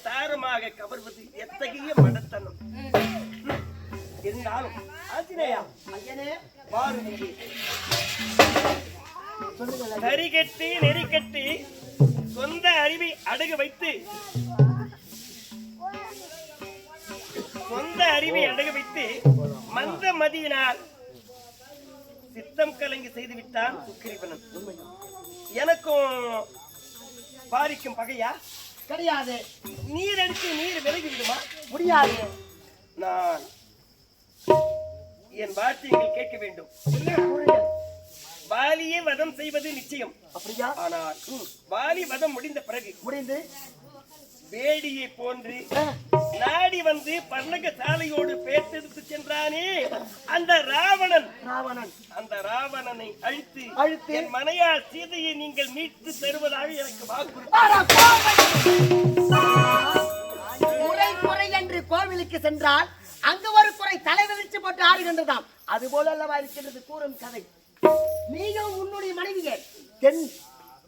தாரமாக கவர்வது எத்தகைய மடத்தனம். இருந்தாலும் ஆஞ்சநேயா பாருங்க, சரிகட்டி நெறிக்கட்டி சொந்த அறிவை அடகு வைத்து மந்த மதியினால் சித்தம் கலங்கி செய்து விட்டான் சுக்கிரீவனன். எனக்கும் பாரிக்கும் பகையா கிடையாது. நீர் அடித்து நீர் விலகி விடுமா? முடியாது. நான் என் வார்த்தைகள் கேட்க வேண்டும். வாலியை வதம் செய்வது நிச்சயம். அப்படியா? ஆனால் வாலி வதம் முடிந்த பிறகு வேடியை போன்று நாடி வந்து பர்ணக சாலையோடு பேட்டெடுத்து சென்றானே அந்த ராவணன், அந்த ராவணனை அழித்து என் மனையார் சீதையை நீங்கள் மீட்டு தருவதாக எனக்கு வாக்குறுதி. குறை என்று கோவிலுக்கு சென்றால் அங்கு ஒரு குறை தலைவிரிச்சு போட்டு ஆடுகின்றதாம். அது போல அல்லவா இருக்கின்றது கூறும் கதை. நீயும் உன்னுடைய மனைவியே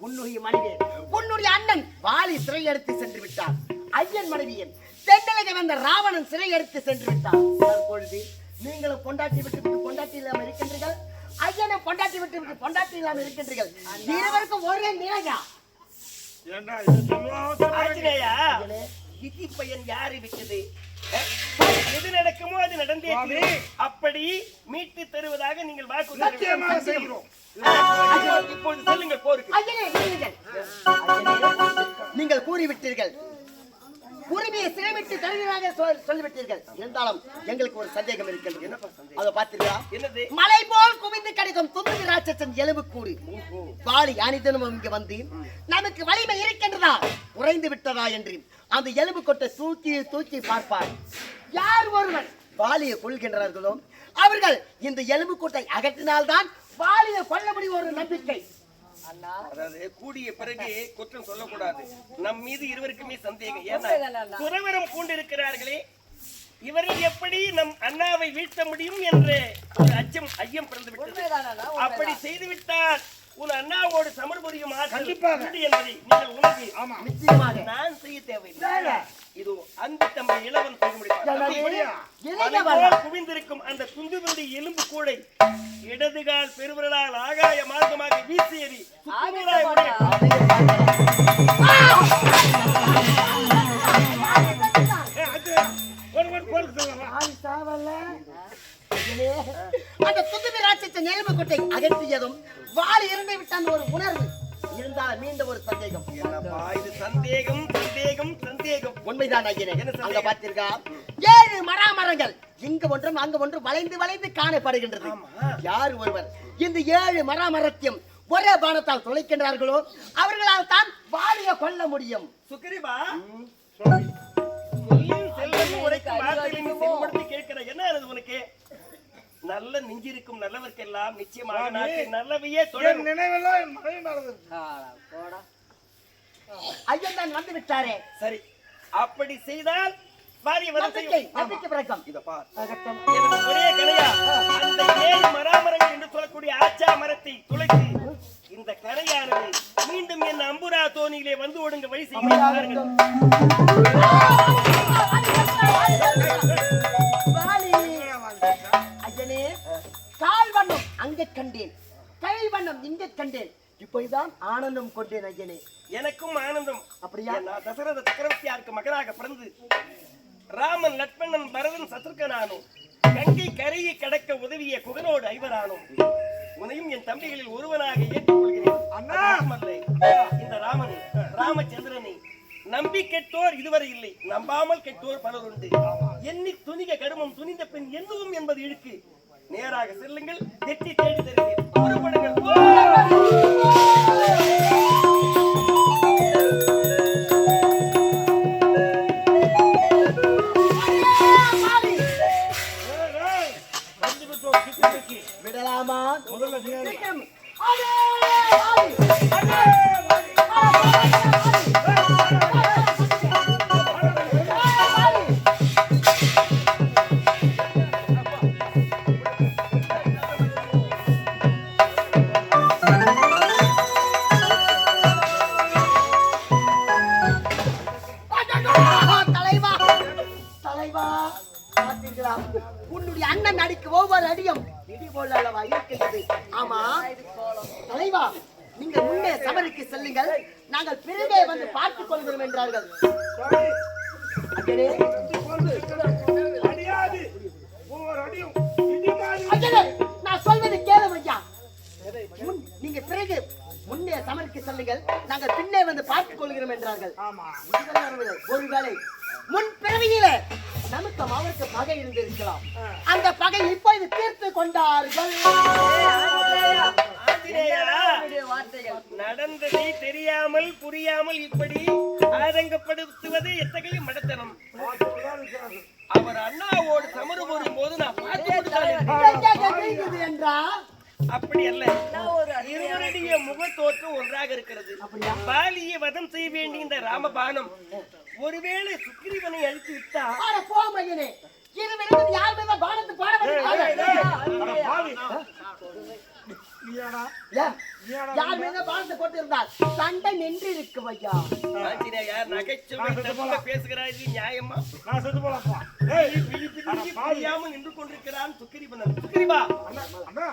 உன்னுடைய மனைவியே உன்னுடைய அண்ணன் வாலி சிறை எடுத்து சென்று விட்டார். ஐயன் மனைவியன் தென்னலக வந்த ராவணன் சிறை எடுத்து சென்று விட்டார். பொழுது நீங்களும் பொண்டாட்டி விட்டு பொண்டாட்டி இல்லாமல் இருக்கின்றீர்கள், ஐயனை பொண்டாட்டி விட்டு பொண்டாட்டி இல்லாமல் இருக்கின்றீர்கள். இருவருக்கும் ஒரே நிலையா? விதி பையன் யாரு விட்டது? எது நடக்குமோ அது நடந்தே. அப்படி மீட்டு தருவதாக நீங்கள் வாக்குறுதி செய்கிறோம். இப்போது சொல்லுங்கள் போருக்கு. நீங்கள் கூறிவிட்டீர்கள், உரிமையை சிறைவிட்டு தருவதாக சொல்லிவிட்டீர்கள். இருந்தாலும் எங்களுக்கு ஒரு சந்தேகம் இருக்கின்றது. அதை பார்த்தீர்களா? என்னது? மலை போல் குவிந்து கிடைக்கும் தும்பி ராட்சசன் எலும்பு கூடு வாலி அனிதனும் இங்கு வந்து நமக்கு வலிமை இருக்கின்றதா உறைந்து விட்டதா என்று அந்த எலும்பு கொட்டை தூக்கி பார்ப்பார். யார் ஒருவன் வாலியை கொள்கின்றார்களோ அவர்கள் இந்த எலும்பு கொட்டை அகற்றினால்தான் வாலியை கொல்ல முடியும் ஒரு நம்பிக்கை. அதாவது கூடிய பிறகு குற்றம் சொல்லக்கூடாது. நம் மீது இருவருக்குமே சந்தேகம். ஏன்னா துறவரம் பூண்டிருக்கிறார்களே, இவர்கள் எப்படி நம் அண்ணாவை வீழ்த்த முடியும் என்று ஒரு ஐயம் பிறந்து விட்டது. அப்படி செய்துவிட்டால் உன் அண்ணாவோடு சமர்புரியும் என்பதை நீங்கள் உணர்வு. நான் செய்ய தேவையில்லை. இது அந்த தம்பி இளவன் குவிந்திருக்கும் அந்த துந்துவண்டி எலும்பு கூடை இடதுகால் பெருவிரலால் ஆகாய மார்க்கமாக வீசியது. அந்த துந்துவி ராட்சசன் எலும்பு கொட்டை அகற்றியதும் வாலி இறந்து விட்டான் ஒரு உணர்வு இருந்தால் மீண்டும் ஒரு சந்தேகம். இது சந்தேகம் சந்தேகம் சந்தேகம் உண்மைதான் ஐயனே. அங்க பார்த்தீர்களா 7 மரங்கள் இங்கு ஒன்றும் அங்கு ஒன்றும் வளைந்து வளைந்து காணப்படுகின்றது. யார் ஒருவர் இந்த 7 மரத்தையும் ஒரே பானத்தால் துளைக்கின்றார்களோ அவர்களால் தான் வாலியை கொல்ல முடியும். சுக்கிரீவா, கேட்கிற என்ன உனக்கு? நல்ல நெஞ்சிருக்கும் நல்லவர்க்கெல்லாம் நிச்சயமாக நல்லவையே தொடர் நினைவெல்லாம் ஐயன் தான் வந்து விட்டாரே. சரி, அப்படி செய்தால் ஒரே கரையா அந்த 7 மராமரங்கள் என்று சொல்லக்கூடிய ஆச்சா மரத்தை துளைத்து இந்த கரையானது மீண்டும் என் அம்புரா தோணியிலே வந்து ஒடுங்க வழி செய்கிறார்கள். கால் வண்ணம் அங்கே கண்டேன், கை வண்ணம் இங்கே கண்டேன், இப்படிதான் ஆனந்தம் கொண்டேன் ஐயனே. எனக்கும் ஆனந்தம். அப்படியா? நான் தசரத சக்கரவர்த்தியாருக்கு மகனாக பிறந்து ராமன் லட்சுமணன் பரதன் சத்ருகனானோம், கங்கை கரையை கடக்க உதவிய குகனோடு ஐவரானோம். உன்னையும் என் தம்பிகளில் ஒருவனாக ஏற்றுக்கொள்கிறேன். இந்த ராமனை ராமச்சந்திரனை நம்பி கெட்டோர் இதுவரை இல்லை, நம்பாமல் கெட்டோர் பலர் உண்டு. எண்ணி துணிக கருமம் துணிந்த பின் எண்ணுவோம் என்பது இழுக்கு. நேராக செல்லுங்கள், வெற்றி தேடி தருகிறேன். விடலாமா? முதல்ல பார்த்தீர்களா? உன்னுடைய அண்ணன் அடிக்கு ஒவ்வொரு அடியும் இடி போல அல்லவா இருக்கின்றது. ஆமா தலைவா, நீங்கள் முன்னே சபரிக்கு செல்லுங்கள், நாங்கள் பிறகே வந்து பார்த்துக் கொள்கிறோம் என்றார்கள். அண்ணனே, அண்ணனே, நான் சொல்வது கேளு ஐயா. நீங்க பிறகு முன்னே சமருக்கு செல்லுங்கள், நாங்கள் பின்னே வந்து பார்த்துக் கொள்கிறோம் என்றார்கள். ஒருவேளை முன் பிறவியிலே நமக்கும் அவருக்கு பகை இருந்திருக்கலாம். அந்த பகை இப்போது தீர்த்து கொண்டார்கள். நடந்ததை தெரியாமல் புரியாமல் இப்படி ஆதங்கப்படுத்துவது எத்தகைய மடத்தனம். அவர் அண்ணாவோடு சமறு போடும் போது நான் பார்த்து என்றா அப்படி அல்ல, இருவருடைய முகத்தோற்றம் ஒன்றாக இருக்கிறது. பாலியை வதம் செய்ய வேண்டிய இந்த ராமபானம் ஒருவேளை சுக்ரீவனை அழித்து விட்டா போமையனே, இருவரும் யார் மீது பானத்தை போட யார் மீது பானத்தை போட்டு இருந்தால் சண்டை நின்று இருக்கும் ஐயா. யார் நகைச்சுவை பேசுகிறாய், நியாயமா? நான் செத்து போலப்பா. புரியாமல் நின்று கொண்டிருக்கிறான் சுக்ரீவன். சுக்ரீவா,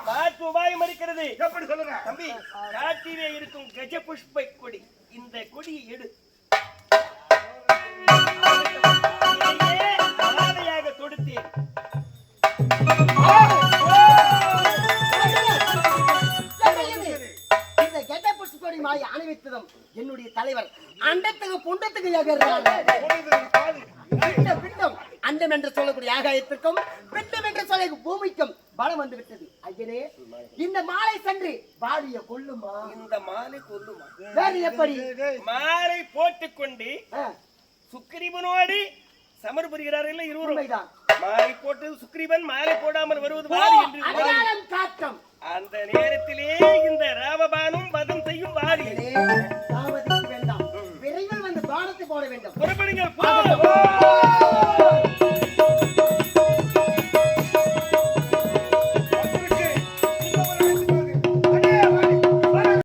பார்த்து உபாயம் இருக்கிறது. எப்படி சொல்லுங்க தம்பி? காட்டிலே இருக்கும் கஜ புஷ்ப கொடி, இந்த கொடியை எடு. அனாதையாக தொடுத்தேன். இந்த கெட்ட புஷ்படி மாயை அணிவித்ததும் என்னுடைய தலைவர் அண்டத்துக்கு புண்டத்துக்கு பிண்டம், அண்டம் என்று சொல்லக்கூடிய ஆகாயத்திற்கும் பிண்டம் என்று சொல்ல பூமிக்கும் பலம் வந்து விட்டது. ஐயனே, இந்த மாலை சென்று பாடிய கொல்லுமா? இந்த மாலை கொல்லுமா? வேறு எப்படி? மாலை போட்டுக்கொண்டு சுக்ரீவனோடு சமர் புரிகிறார்கள் இருவரும். மாலை போட்டு சுக்ரீவன் மாலை போடாமல் வருவது வாரி என்று காட்டம். அந்த நேரத்திலே இந்த ராமபானும் வதம் செய்யும் வாரி. தாமதிக்க வேண்டாம், விரைவில் வந்து பானத்தை போட வேண்டும். புறப்படுங்கள்.